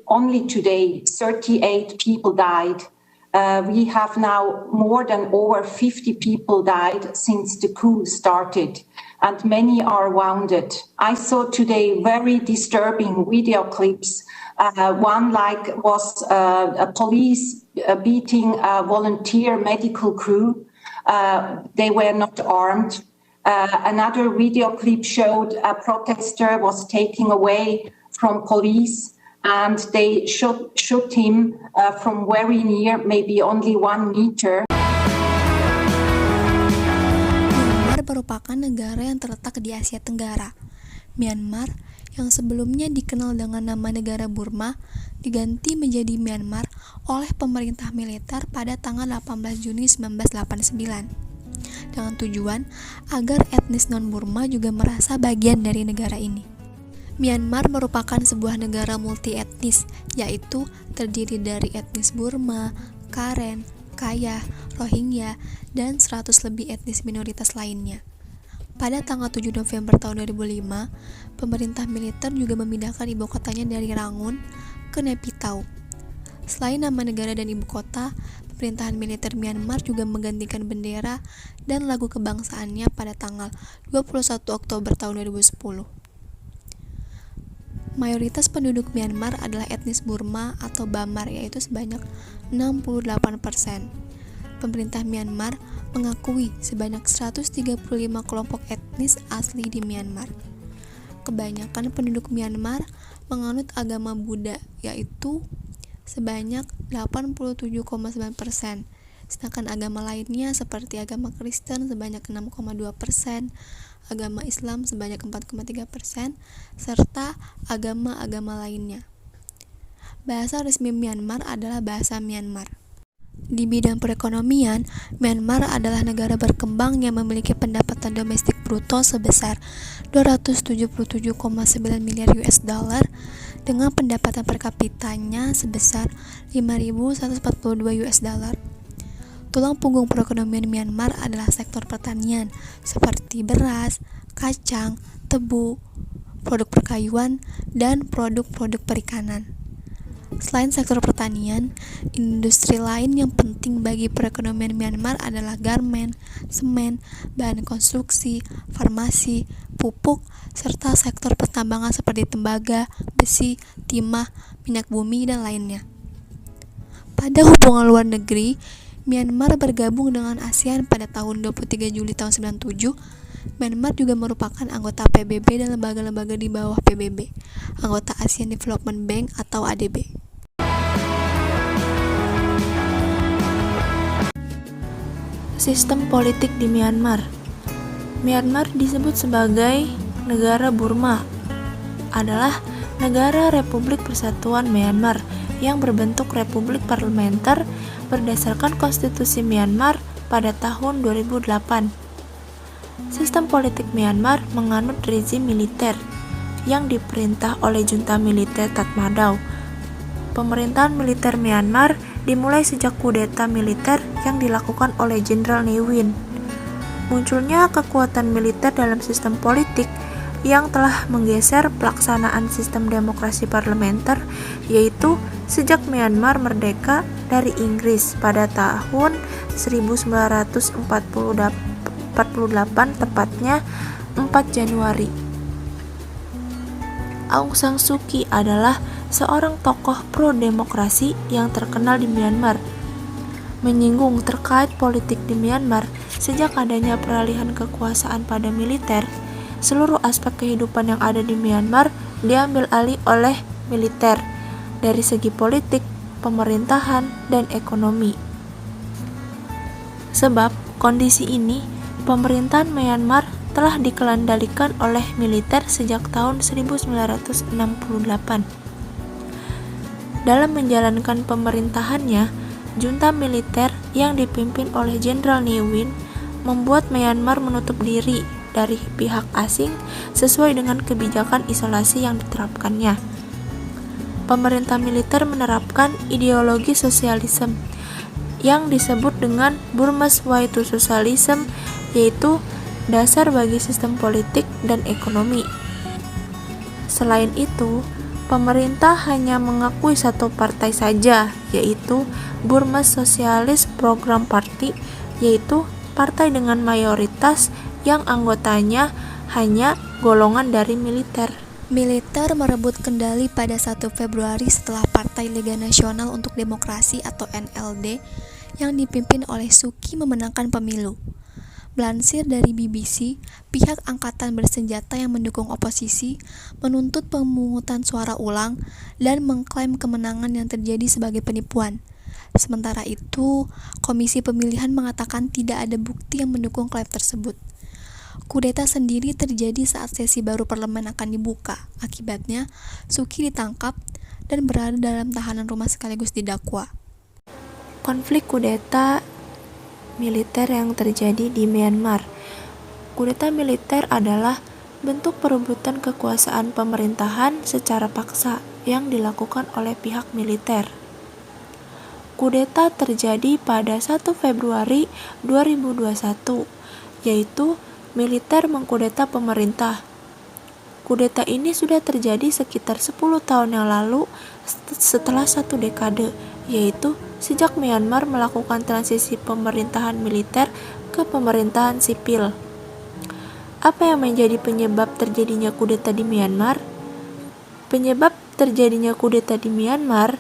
only today, 38 people died. We have now more than over 50 people died since the coup started, and many are wounded. I saw today very disturbing video clips. One was a police beating a volunteer medical crew. They were not armed. Another video clip showed a protester was taken away from police and they shot him from very near, maybe only 1 meter. Myanmar merupakan negara yang terletak di Asia Tenggara. Myanmar yang sebelumnya dikenal dengan nama negara Burma diganti menjadi Myanmar oleh pemerintah militer pada tanggal 18 Juni 1989 dengan tujuan agar etnis non-Burma juga merasa bagian dari negara ini. Myanmar merupakan sebuah negara multi-etnis, yaitu terdiri dari etnis Burma, Karen, Kayah, Rohingya, dan 100 lebih etnis minoritas lainnya. Pada tanggal 7 November tahun 2005, pemerintah militer juga memindahkan ibu kotanya dari Rangun ke Naypyidaw. Selain nama negara dan ibu kota, pemerintahan militer Myanmar juga menggantikan bendera dan lagu kebangsaannya pada tanggal 21 Oktober tahun 2010. Mayoritas penduduk Myanmar adalah etnis Burma atau Bamar, yaitu sebanyak 68%. Pemerintah Myanmar mengakui sebanyak 135 kelompok etnis asli di Myanmar. Kebanyakan penduduk Myanmar menganut agama Buddha, yaitu sebanyak 87,9%. Sedangkan agama lainnya seperti agama Kristen sebanyak 6,2%, agama Islam sebanyak 4,3%, serta agama-agama lainnya. Bahasa resmi Myanmar adalah bahasa Myanmar. Di bidang perekonomian, Myanmar adalah negara berkembang yang memiliki pendapatan domestik bruto sebesar 277,9 miliar US dollar dengan pendapatan per kapitanya sebesar 5.142 US dollar. Tulang punggung perekonomian Myanmar adalah sektor pertanian seperti beras, kacang, tebu, produk perkayuan, dan produk-produk perikanan. Selain sektor pertanian, industri lain yang penting bagi perekonomian Myanmar adalah garmen, semen, bahan konstruksi, farmasi, pupuk, serta sektor pertambangan seperti tembaga, besi, timah, minyak bumi, dan lainnya. Pada hubungan luar negeri, Myanmar bergabung dengan ASEAN pada tahun 23 Juli tahun 97. Myanmar juga merupakan anggota PBB dan lembaga-lembaga di bawah PBB, anggota ASEAN Development Bank atau ADB. Sistem politik di Myanmar. Myanmar disebut sebagai negara Burma, adalah negara Republik Persatuan Myanmar yang berbentuk republik parlementer berdasarkan konstitusi Myanmar pada tahun 2008. Sistem politik Myanmar menganut rezim militer yang diperintah oleh junta militer Tatmadaw. Pemerintahan militer Myanmar dimulai sejak kudeta militer yang dilakukan oleh Jenderal Ne Win. Munculnya kekuatan militer dalam sistem politik yang telah menggeser pelaksanaan sistem demokrasi parlementer, yaitu sejak Myanmar merdeka dari Inggris pada tahun 1948, tepatnya 4 Januari. Aung San Suu Kyi adalah seorang tokoh pro-demokrasi yang terkenal di Myanmar. Menyinggung terkait politik di Myanmar, sejak adanya peralihan kekuasaan pada militer, seluruh aspek kehidupan yang ada di Myanmar diambil alih oleh militer dari segi politik, pemerintahan, dan ekonomi. Sebab kondisi ini, pemerintahan Myanmar telah dikendalikan oleh militer sejak tahun 1968. Dalam menjalankan pemerintahannya, junta militer yang dipimpin oleh Jenderal Ne Win membuat Myanmar menutup diri dari pihak asing sesuai dengan kebijakan isolasi yang diterapkannya. Pemerintah militer menerapkan ideologi sosialisme yang disebut dengan Burma's Way to Socialism, yaitu dasar bagi sistem politik dan ekonomi. Selain itu, pemerintah hanya mengakui satu partai saja, yaitu Burma Socialist Program Party, yaitu partai dengan mayoritas yang anggotanya hanya golongan dari militer. Militer merebut kendali pada 1 Februari setelah Partai Liga Nasional untuk Demokrasi atau NLD yang dipimpin oleh Suki memenangkan pemilu. Melansir dari BBC, pihak angkatan bersenjata yang mendukung oposisi menuntut pemungutan suara ulang dan mengklaim kemenangan yang terjadi sebagai penipuan. Sementara itu, Komisi Pemilihan mengatakan tidak ada bukti yang mendukung klaim tersebut. Kudeta sendiri terjadi saat sesi baru parlemen akan dibuka. Akibatnya, Suki ditangkap dan berada dalam tahanan rumah sekaligus didakwa. Konflik kudeta militer yang terjadi di Myanmar. Kudeta militer adalah bentuk perebutan kekuasaan pemerintahan secara paksa yang dilakukan oleh pihak militer. Kudeta terjadi pada 1 Februari 2021, yaitu militer mengkudeta pemerintah. Kudeta ini sudah terjadi sekitar 10 tahun yang lalu setelah 1 dekade, yaitu sejak Myanmar melakukan transisi pemerintahan militer ke pemerintahan sipil. Apa yang menjadi penyebab terjadinya kudeta di Myanmar? Penyebab terjadinya kudeta di Myanmar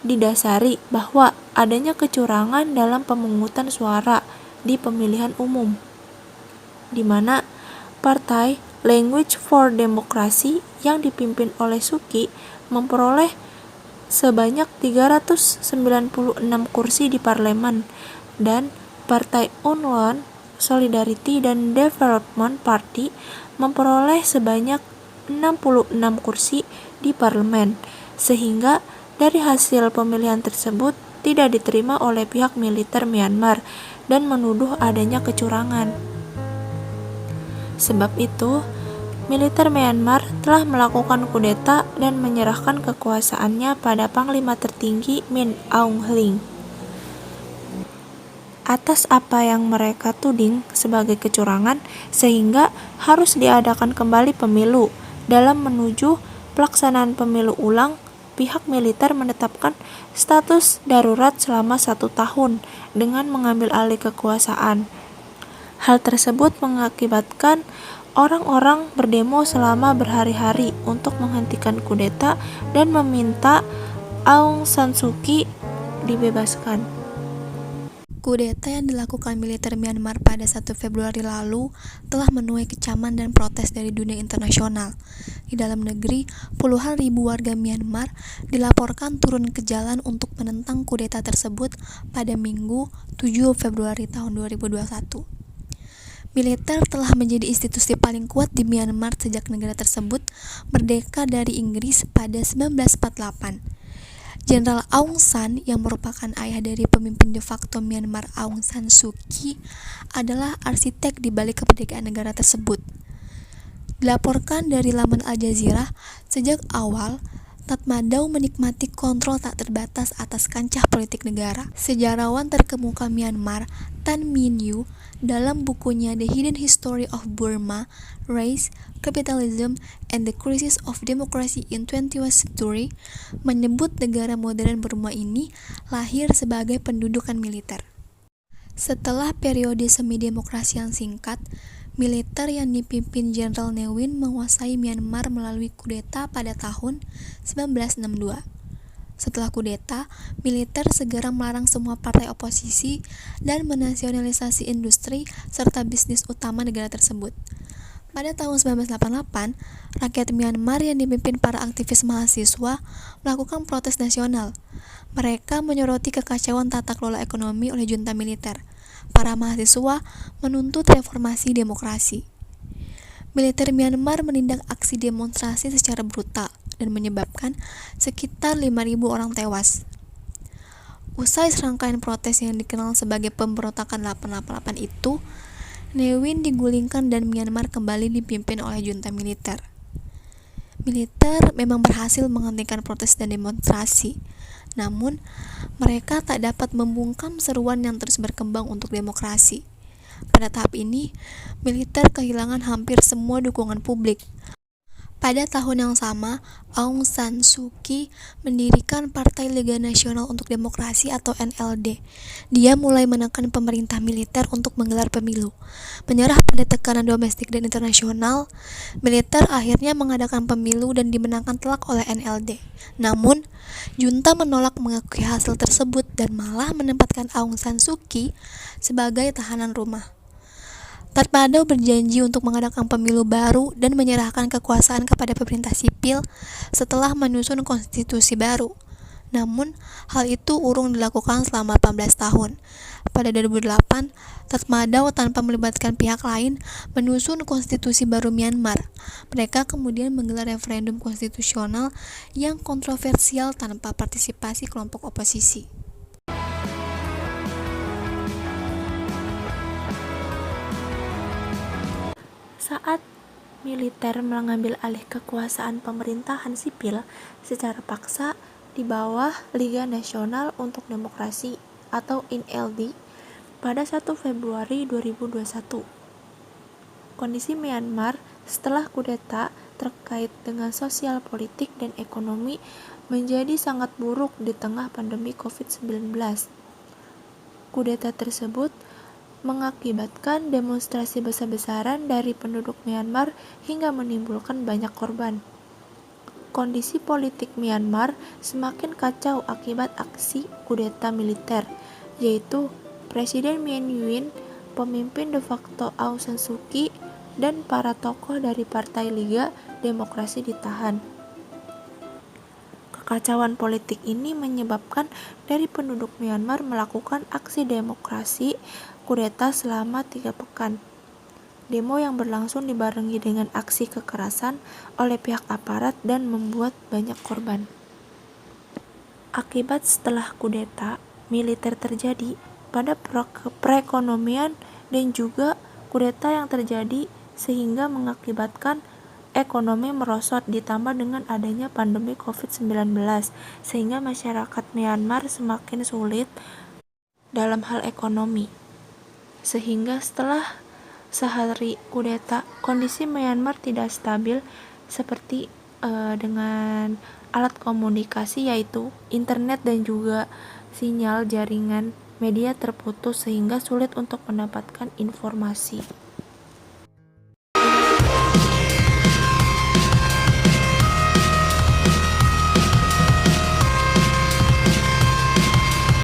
didasari bahwa adanya kecurangan dalam pemungutan suara di pemilihan umum, di mana Partai Language for Democracy yang dipimpin oleh Suki memperoleh sebanyak 396 kursi di parlemen, dan Partai Unwon Solidarity dan Development Party memperoleh sebanyak 66 kursi di parlemen, sehingga dari hasil pemilihan tersebut tidak diterima oleh pihak militer Myanmar dan menuduh adanya kecurangan. Sebab itu, militer Myanmar telah melakukan kudeta dan menyerahkan kekuasaannya pada Panglima Tertinggi Min Aung Hlaing. Atas apa yang mereka tuding sebagai kecurangan, sehingga harus diadakan kembali pemilu. Dalam menuju pelaksanaan pemilu ulang, pihak militer menetapkan status darurat selama 1 tahun dengan mengambil alih kekuasaan. Hal tersebut mengakibatkan orang-orang berdemo selama berhari-hari untuk menghentikan kudeta dan meminta Aung San Suu Kyi dibebaskan. Kudeta yang dilakukan militer Myanmar pada 1 Februari lalu telah menuai kecaman dan protes dari dunia internasional. Di dalam negeri, puluhan ribu warga Myanmar dilaporkan turun ke jalan untuk menentang kudeta tersebut pada Minggu 7 Februari tahun 2021. Militer telah menjadi institusi paling kuat di Myanmar sejak negara tersebut merdeka dari Inggris pada 1948. Jenderal Aung San, yang merupakan ayah dari pemimpin de facto Myanmar Aung San Suu Kyi, adalah arsitek di balik kemerdekaan negara tersebut. Dilaporkan dari laman Al Jazeera, sejak awal Tatmadaw menikmati kontrol tak terbatas atas kancah politik negara. Sejarawan terkemuka Myanmar, Tan Min Yu, dalam bukunya The Hidden History of Burma, Race, Capitalism, and the Crisis of Democracy in 21st Century, menyebut negara modern Burma ini lahir sebagai pendudukan militer. Setelah periode semi-demokrasi yang singkat, militer yang dipimpin Jenderal Ne Win menguasai Myanmar melalui kudeta pada tahun 1962. Setelah kudeta, militer segera melarang semua partai oposisi dan menasionalisasi industri serta bisnis utama negara tersebut. Pada tahun 1988, rakyat Myanmar yang dipimpin para aktivis mahasiswa melakukan protes nasional. Mereka menyoroti kekacauan tata kelola ekonomi oleh junta militer. Para mahasiswa menuntut reformasi demokrasi. Militer Myanmar menindak aksi demonstrasi secara brutal dan menyebabkan sekitar 5.000 orang tewas. Usai serangkaian protes yang dikenal sebagai pemberontakan 888 itu, Ne Win digulingkan dan Myanmar kembali dipimpin oleh junta militer. Militer memang berhasil menghentikan protes dan demonstrasi, namun mereka tak dapat membungkam seruan yang terus berkembang untuk demokrasi. Pada tahap ini, militer kehilangan hampir semua dukungan publik. Pada tahun yang sama, Aung San Suu Kyi mendirikan Partai Liga Nasional untuk Demokrasi atau NLD. Dia mulai menekan pemerintah militer untuk menggelar pemilu. Menyerah pada tekanan domestik dan internasional, militer akhirnya mengadakan pemilu dan dimenangkan telak oleh NLD. Namun, junta menolak mengakui hasil tersebut dan malah menempatkan Aung San Suu Kyi sebagai tahanan rumah. Tatmadaw berjanji untuk mengadakan pemilu baru dan menyerahkan kekuasaan kepada pemerintah sipil setelah menyusun konstitusi baru. Namun, hal itu urung dilakukan selama 18 tahun. Pada 2008, Tatmadaw tanpa melibatkan pihak lain menyusun konstitusi baru Myanmar. Mereka kemudian menggelar referendum konstitusional yang kontroversial tanpa partisipasi kelompok oposisi. Saat militer mengambil alih kekuasaan pemerintahan sipil secara paksa di bawah Liga Nasional untuk Demokrasi atau NLD pada 1 Februari 2021. Kondisi Myanmar setelah kudeta terkait dengan sosial, politik, dan ekonomi menjadi sangat buruk di tengah pandemi COVID-19. Kudeta tersebut mengakibatkan demonstrasi besar-besaran dari penduduk Myanmar hingga menimbulkan banyak korban. Kondisi politik Myanmar semakin kacau akibat aksi kudeta militer, yaitu Presiden Min Aung, pemimpin de facto Aung San Suu Kyi, dan para tokoh dari Partai Liga Demokrasi ditahan. Kekacauan politik ini menyebabkan dari penduduk Myanmar melakukan aksi demokrasi kudeta selama 3 pekan. Demo yang berlangsung dibarengi dengan aksi kekerasan oleh pihak aparat dan membuat banyak korban. Akibat setelah kudeta militer terjadi pada perekonomian dan juga kudeta yang terjadi sehingga mengakibatkan ekonomi merosot ditambah dengan adanya pandemi COVID-19 sehingga masyarakat Myanmar semakin sulit dalam hal ekonomi. Sehingga setelah sehari kudeta, kondisi Myanmar tidak stabil seperti dengan alat komunikasi yaitu internet dan juga sinyal jaringan media terputus sehingga sulit untuk mendapatkan informasi.